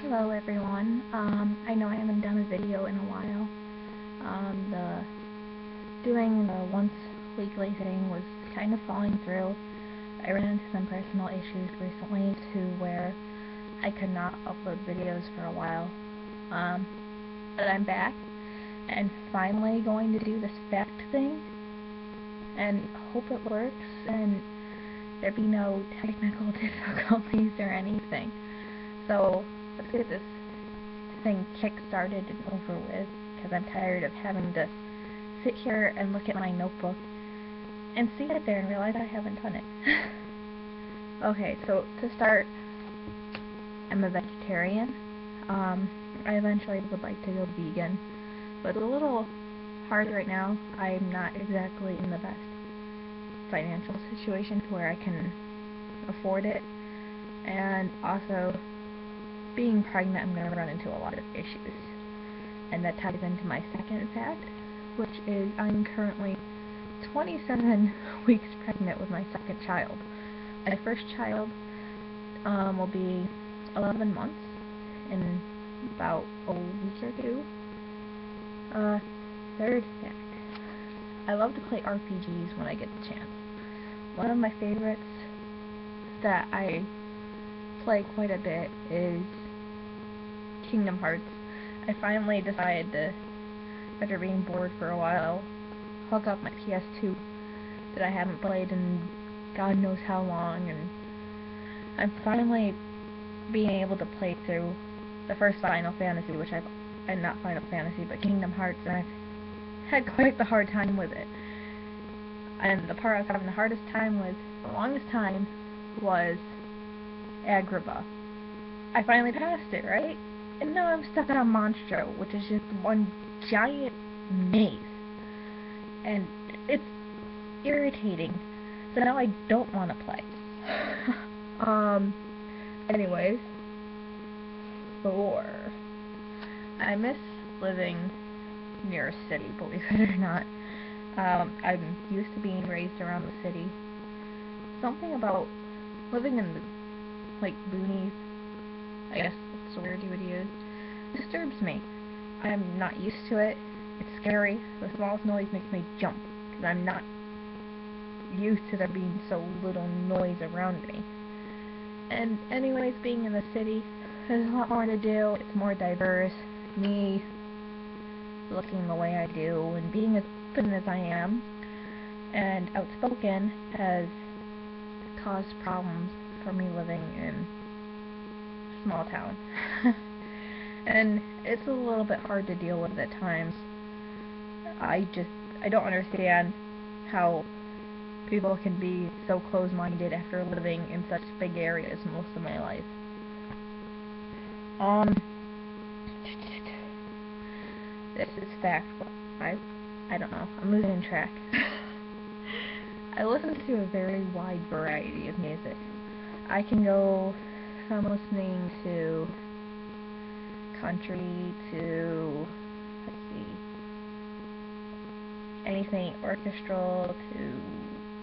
Hello everyone. I know I haven't done a video in a while. Doing the once weekly thing was kind of falling through. I ran into some personal issues recently to where I could not upload videos for a while. But I'm back and finally going to do this fact thing and hope it works and there be no technical difficulties or anything. So let's get this thing kick-started and over with, because I'm tired of having to sit here and look at my notebook and see it there and realize I haven't done it. Okay, so to start, I'm a vegetarian. I eventually would like to go vegan, but it's a little hard right now. I'm not exactly in the best financial situation where I can afford it, and also being pregnant, I'm going to run into a lot of issues. And that ties into my second fact, which is I'm currently 27 weeks pregnant with my second child. My first child will be 11 months in about a week or two. Third fact, I love to play RPGs when I get the chance. One of my favorites that I play quite a bit is Kingdom Hearts. I finally decided to, after being bored for a while, hook up my PS2 that I haven't played in God knows how long, and I'm finally being able to play through the first Final Fantasy, which not Final Fantasy, but Kingdom Hearts, and I've had quite the hard time with it. And the part I was having the hardest time with, the longest time, was Agrabah. I finally passed it, right? And now I'm stuck on Monstro, which is just one giant maze. And it's irritating. So now I don't want to play. Anyways. 4. I miss living near a city, believe it or not. I'm used to being raised around the city. Something about living in the, boonies, I guess that's the word you would use, disturbs me. I'm not used to it. It's scary. The smallest noise makes me jump, because I'm not used to there being so little noise around me. And anyways, being in the city, there's a lot more to do. It's more diverse. Me looking the way I do and being as open as I am and outspoken has caused problems for me living in a small town. And it's a little bit hard to deal with at times. I don't understand how people can be so close-minded after living in such big areas most of my life. This is fact, but I don't know. I'm losing track. I listen to a very wide variety of music. I can go from listening to country to, let's see, anything orchestral to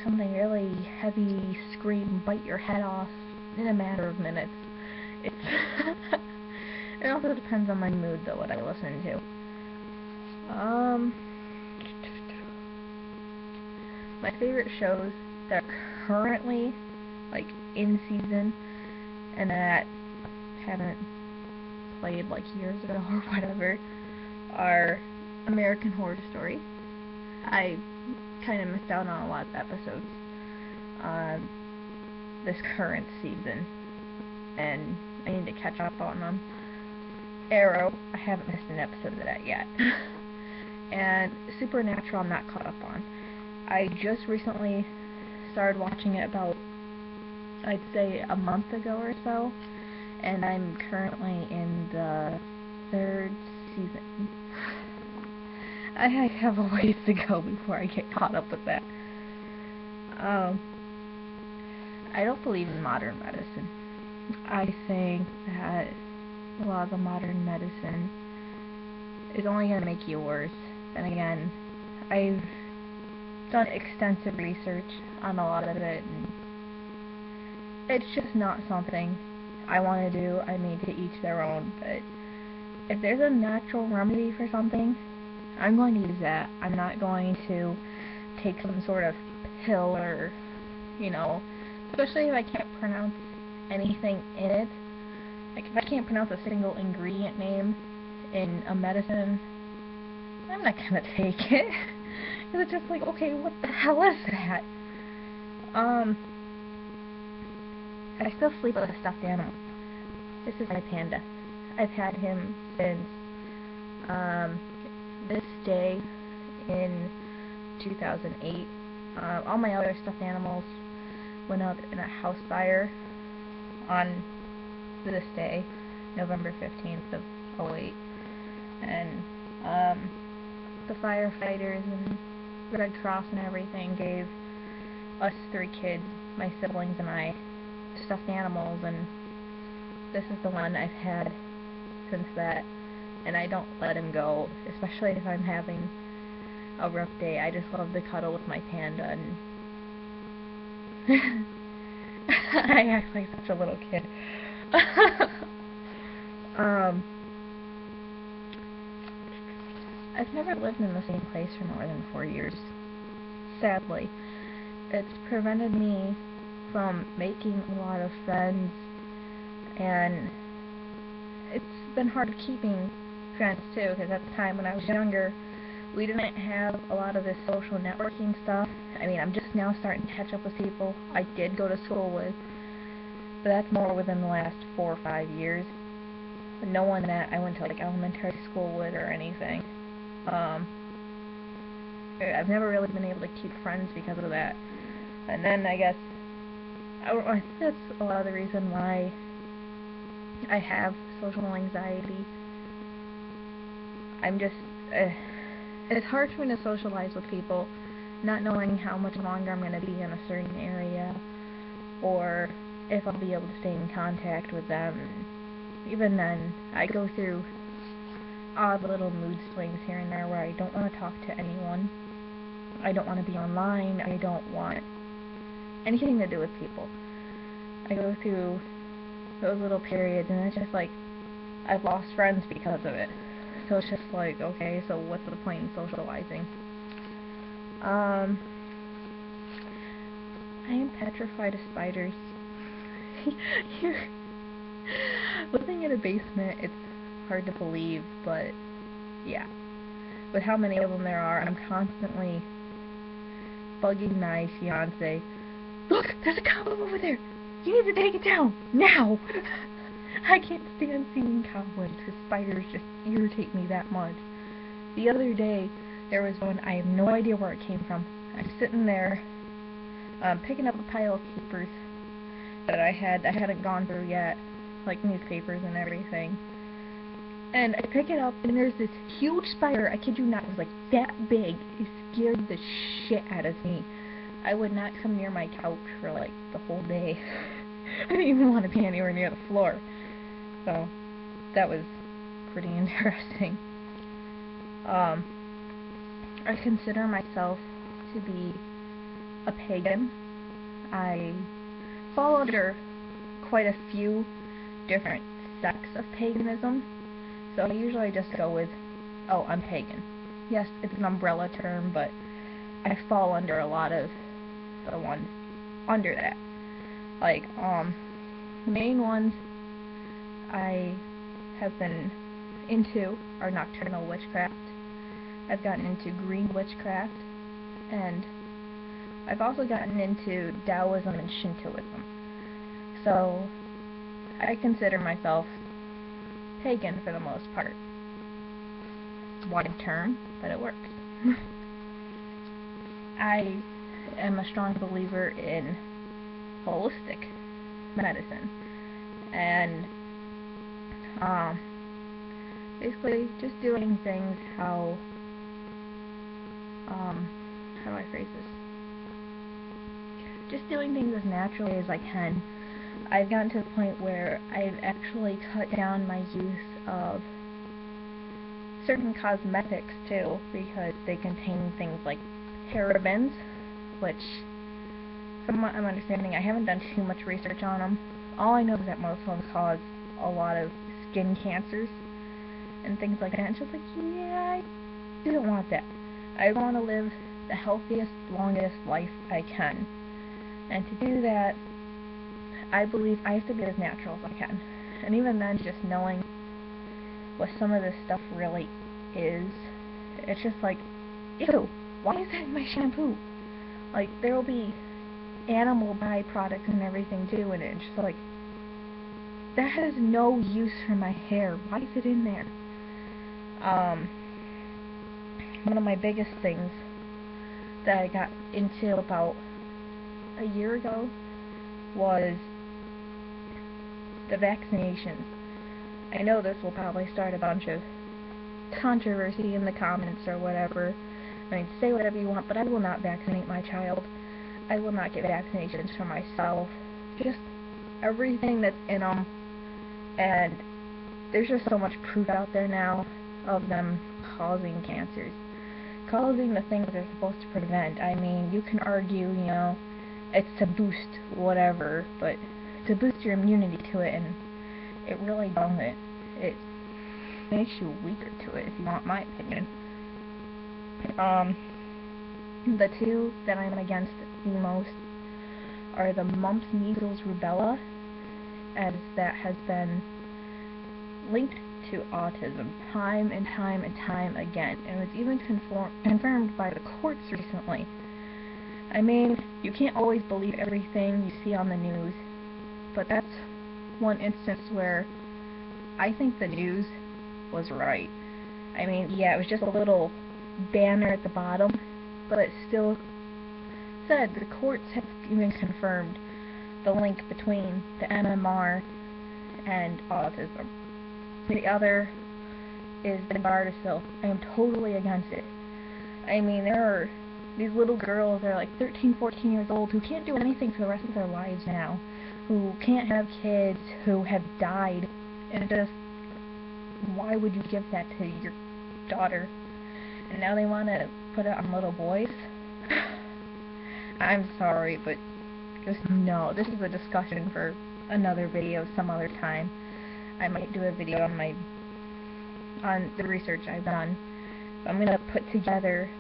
something really heavy, scream, bite your head off in a matter of minutes. It also depends on my mood, though, what I listen to. My favorite shows that are currently, in season, and that haven't played, years ago or whatever, are American Horror Story. I kind of missed out on a lot of episodes on this current season, and I need to catch up on them. Arrow, I haven't missed an episode of that yet. And Supernatural, I'm not caught up on. I just recently started watching it about, I'd say, a month ago or so, and I'm currently in the 3rd season. I have a ways to go before I get caught up with that. I don't believe in modern medicine. I think that a lot of the modern medicine is only going to make you worse. And again, I've done extensive research on a lot of it, and it's just not something I want to do. I mean, to each their own, but if there's a natural remedy for something, I'm going to use that. I'm not going to take some sort of pill or, you know, especially if I can't pronounce anything in it. Like, if I can't pronounce a single ingredient name in a medicine, I'm not gonna take it. Because it's just like, okay, what the hell is that? I still sleep with a stuffed animal. This is my panda. I've had him since, this day in 2008. All my other stuffed animals went up in a house fire on this day, November 15th of 08. And, the firefighters and the Red Cross and everything gave us 3 kids, my siblings and I, stuffed animals, and this is the one I've had since that, and I don't let him go, especially if I'm having a rough day. I just love to cuddle with my panda, and I act like such a little kid. I've never lived in the same place for more than 4 years. Sadly, it's prevented me from making a lot of friends, and it's been hard keeping friends too, because at the time when I was younger, we didn't have a lot of this social networking stuff. I mean, I'm just now starting to catch up with people I did go to school with, but that's more within the last 4 or 5 years. No one that I went to like elementary school with or anything. I've never really been able to keep friends because of that. And then I guess I think that's a lot of the reason why I have social anxiety. I'm just, it's hard for me to socialize with people, not knowing how much longer I'm going to be in a certain area, or if I'll be able to stay in contact with them. Even then, I go through odd little mood swings here and there where I don't want to talk to anyone. I don't want to be online. I don't want anything to do with people. I go through those little periods, and it's just like I've lost friends because of it. So it's just like, okay, so what's the point in socializing? I am petrified of spiders. Living in a basement, it's hard to believe, but yeah. With how many of them there are, I'm constantly bugging my fiance. Look, there's a cobweb over there! You need to take it down! Now! I can't stand seeing cobwebs, because spiders just irritate me that much. The other day, there was one, I have no idea where it came from. I'm sitting there, picking up a pile of papers that I hadn't gone through yet, like newspapers and everything. And I pick it up, and there's this huge spider, I kid you not, it was like that big. It scared the shit out of me. I would not come near my couch for like the whole day. I didn't even want to be anywhere near the floor. So, that was pretty interesting. I consider myself to be a pagan. I fall under quite a few different sects of paganism. So I usually just go with, oh, I'm pagan. Yes, it's an umbrella term, but I fall under a lot of the ones under that. Like, the main ones I have been into are nocturnal witchcraft. I've gotten into green witchcraft, and I've also gotten into Taoism and Shintoism. So, I consider myself pagan for the most part. Wide term, but it works. I am a strong believer in holistic medicine, and basically just doing things how do I phrase this? Just doing things as naturally as I can. I've gotten to the point where I've actually cut down my use of certain cosmetics too, because they contain things like parabens, which, from what I'm understanding, I haven't done too much research on them. All I know is that most of them cause a lot of skin cancers and things like that. And it's just like, yeah, I don't want that. I want to live the healthiest, longest life I can. And to do that, I believe I have to be as natural as I can. And even then, just knowing what some of this stuff really is, it's just like, ew, why is that in my shampoo? Like, there will be animal byproducts and everything too in it. It's just like, that has no use for my hair. Why is it in there? One of my biggest things that I got into about a year ago was the vaccinations. I know this will probably start a bunch of controversy in the comments or whatever. I mean, say whatever you want, but I will not vaccinate my child. I will not get vaccinations for myself. Just everything that's in them. And there's just so much proof out there now of them causing cancers. Causing the things they're supposed to prevent. I mean, you can argue, you know, it's to boost whatever, but to boost your immunity to it, and it really doesn't. It makes you weaker to it, if you want my opinion. The two that I'm against the most are the mumps, measles, rubella, as that has been linked to autism time and time and time again, and it was even confirmed by the courts recently. I mean, you can't always believe everything you see on the news, but that's one instance where I think the news was right. I mean, yeah, it was just a little banner at the bottom, but it still said the courts have even confirmed the link between the MMR and autism. The other is the Gardasil. I am totally against it. I mean, there are these little girls that are like 13, 14 years old who can't do anything for the rest of their lives now, who can't have kids, who have died, and just, why would you give that to your daughter? And now they want to put it on little boys? I'm sorry, but just no. This is a discussion for another video some other time. I might do a video on the research I've done. I'm going to put together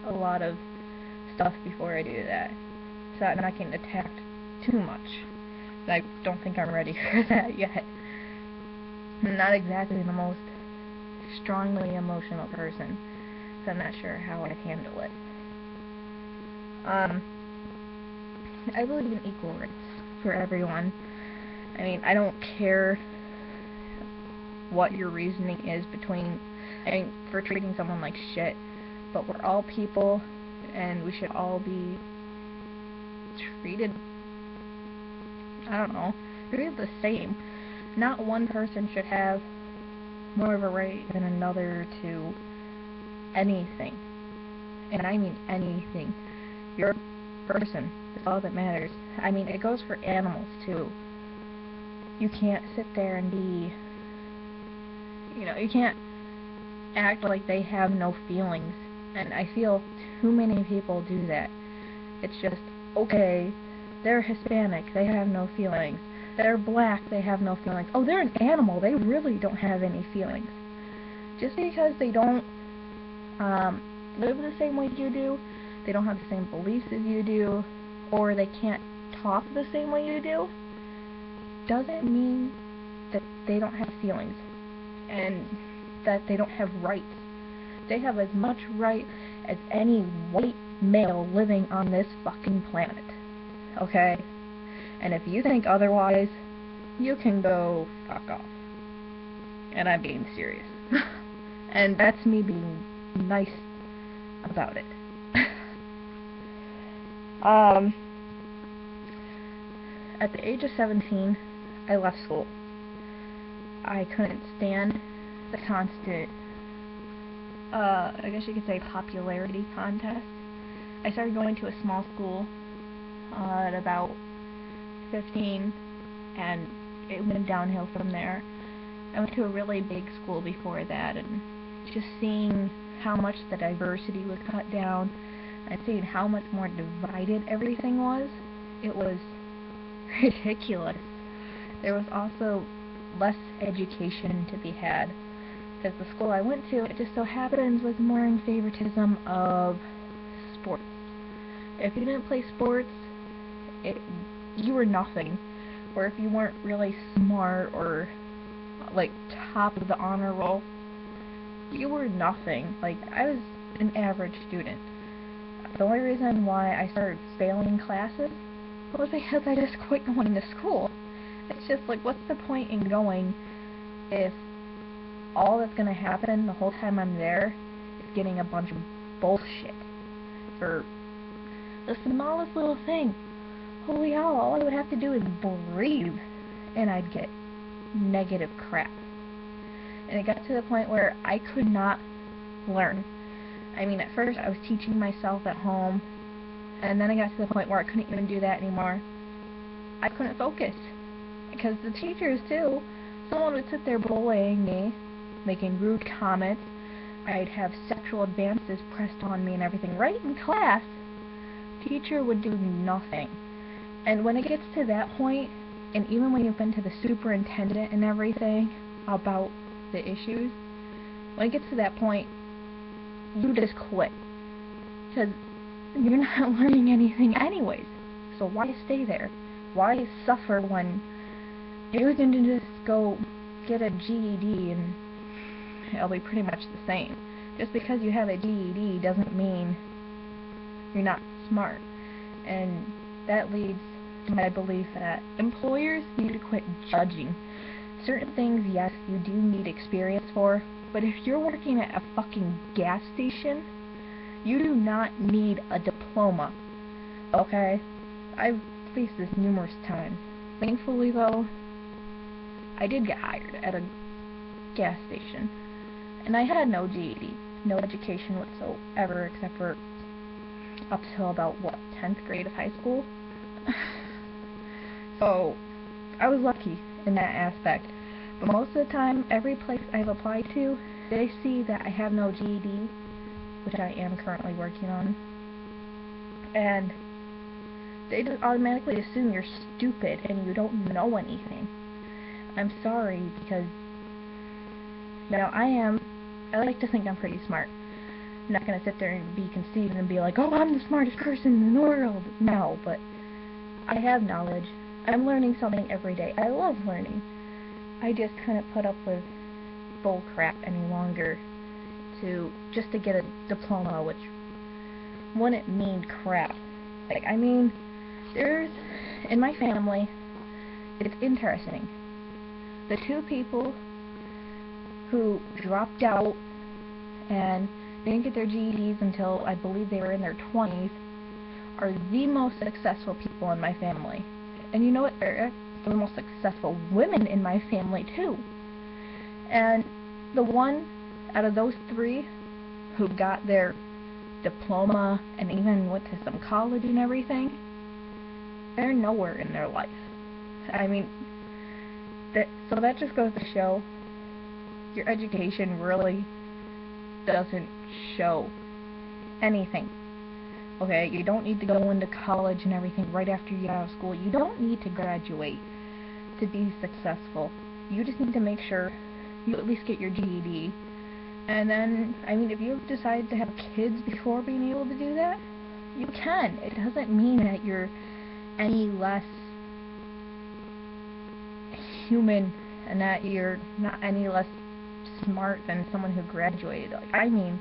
a lot of stuff before I do that, so I'm not getting attacked too much. I don't think I'm ready for that yet. I'm not exactly the most strongly emotional person, so I'm not sure how I'd handle it. I believe in equal rights for everyone. I mean, I don't care what your reasoning is for treating someone like shit, but we're all people, and we should all be treated, I don't know, treated the same. Not one person should have more of a right than another to anything. And I mean anything. You're a person. That's all that matters. I mean, it goes for animals, too. You can't sit there and be, you know, you can't act like they have no feelings. And I feel too many people do that. It's just, okay, they're Hispanic, they have no feelings. They're black, they have no feelings. Oh, they're an animal, they really don't have any feelings. Just because they don't live the same way you do, they don't have the same beliefs as you do, or they can't talk the same way you do, doesn't mean that they don't have feelings and that they don't have rights. They have as much right as any white male living on this fucking planet. Okay? And if you think otherwise, you can go fuck off. And I'm being serious. And that's me being nice about it. At the age of 17, I left school. I couldn't stand the constant, I guess you could say, popularity contest. I started going to a small school at about 15, and it went downhill from there. I went to a really big school before that, and just seeing how much the diversity was cut down, and seeing how much more divided everything was, it was ridiculous. there was also less education to be had. Because the school I went to, it just so happens, was more in favoritism of sports. If you didn't play sports, you were nothing. Or if you weren't really smart or like top of the honor roll, you were nothing. Like, I was an average student. The only reason why I started failing classes was because I just quit going to school. It's just like, what's the point in going if all that's gonna happen the whole time I'm there is getting a bunch of bullshit for the smallest little thing? Holy hell, all I would have to do is breathe and I'd get negative crap. And it got to the point where I could not learn. I mean, at first I was teaching myself at home, and then I got to the point where I couldn't even do that anymore. I couldn't focus. Because the teachers, too, someone would sit there bullying me, making rude comments. I'd have sexual advances pressed on me and everything right in class. Teacher would do nothing. And when it gets to that point, and even when you've been to the superintendent and everything about the issues, when it gets to that point, you just quit. Because you're not learning anything anyways. So why stay there? Why suffer when you're going to just go get a GED and it'll be pretty much the same. Just because you have a GED doesn't mean you're not smart. And that leads to my belief that employers need to quit judging. Certain things, yes, you do need experience for, but if you're working at a fucking gas station, you do not need a diploma. Okay? I've faced this numerous times. Thankfully, though, I did get hired at a gas station, and I had no GED, no education whatsoever, except for up till about, 10th grade of high school? So, I was lucky in that aspect. But most of the time, every place I've applied to, they see that I have no GED, which I am currently working on, and they just automatically assume you're stupid and you don't know anything. I'm sorry, because, I like to think I'm pretty smart. I'm not going to sit there and be conceited and be like, oh, I'm the smartest person in the world. No, but I have knowledge. I'm learning something every day. I love learning. I just couldn't put up with bull crap any longer just to get a diploma, which wouldn't mean crap. Like, I mean, in my family, it's interesting. The two people who dropped out and didn't get their GEDs until I believe they were in their 20s are the most successful people in my family. And you know what? They're the most successful women in my family, too. And the one out of those three who got their diploma and even went to some college and everything, they're nowhere in their life. I mean, so that just goes to show your education really doesn't show anything. Okay, you don't need to go into college and everything right after you get out of school. You don't need to graduate to be successful. You just need to make sure you at least get your GED. And then, I mean, if you decide to have kids before being able to do that, you can. It doesn't mean that you're any less human and that you're not any less smart than someone who graduated. Like, I mean,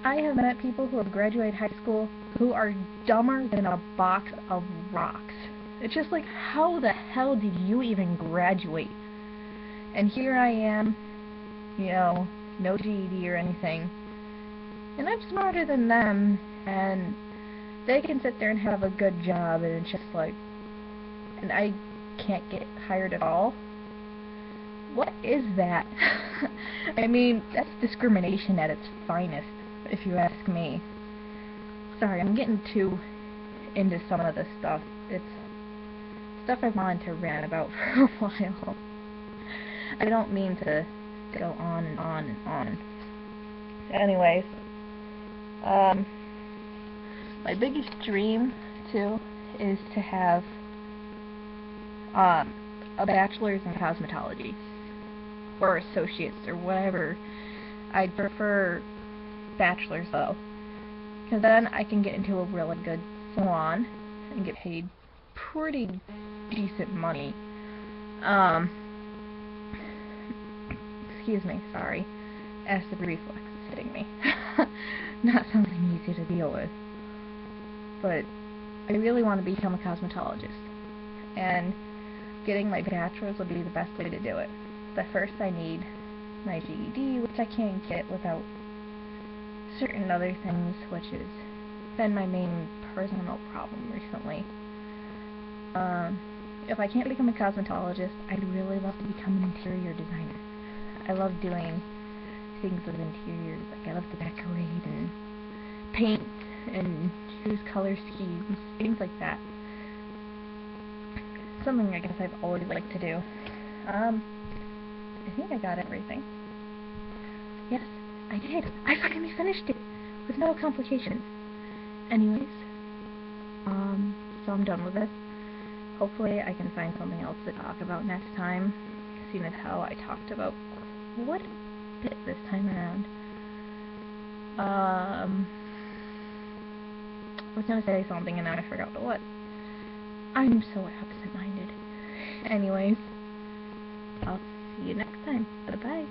I have met people who have graduated high school who are dumber than a box of rocks. It's just like, how the hell did you even graduate? And here I am, no GED or anything, and I'm smarter than them, and they can sit there and have a good job, and it's just like, and I can't get hired at all? What is that? I mean, that's discrimination at its finest, if you ask me. Sorry, I'm getting too into some of this stuff. It's stuff I wanted to rant about for a while. I don't mean to go on and on and on. Anyways, my biggest dream, too, is to have a bachelor's in cosmetology, or associates, or whatever. I'd prefer bachelor's though, because then I can get into a really good salon and get paid pretty decent money. Excuse me, sorry. Acid reflux is hitting me. Not something easy to deal with. But I really want to become a cosmetologist, and getting my bachelor's would be the best way to do it. But first I need my GED, which I can't get without certain other things, which has been my main personal problem recently. If I can't become a cosmetologist, I'd really love to become an interior designer. I love doing things with interiors. Like, I love to decorate and paint and choose color schemes, things like that. Something I guess I've always liked to do. I think I got everything. Yes, I did. I finally finished it with no complications. Anyways, so I'm done with this. Hopefully I can find something else to talk about next time, seeing as how I talked about what a bit this time around. I was gonna say something and now I forgot what. I'm so absent-minded. Anyways, I'll see you next time. Bye-bye.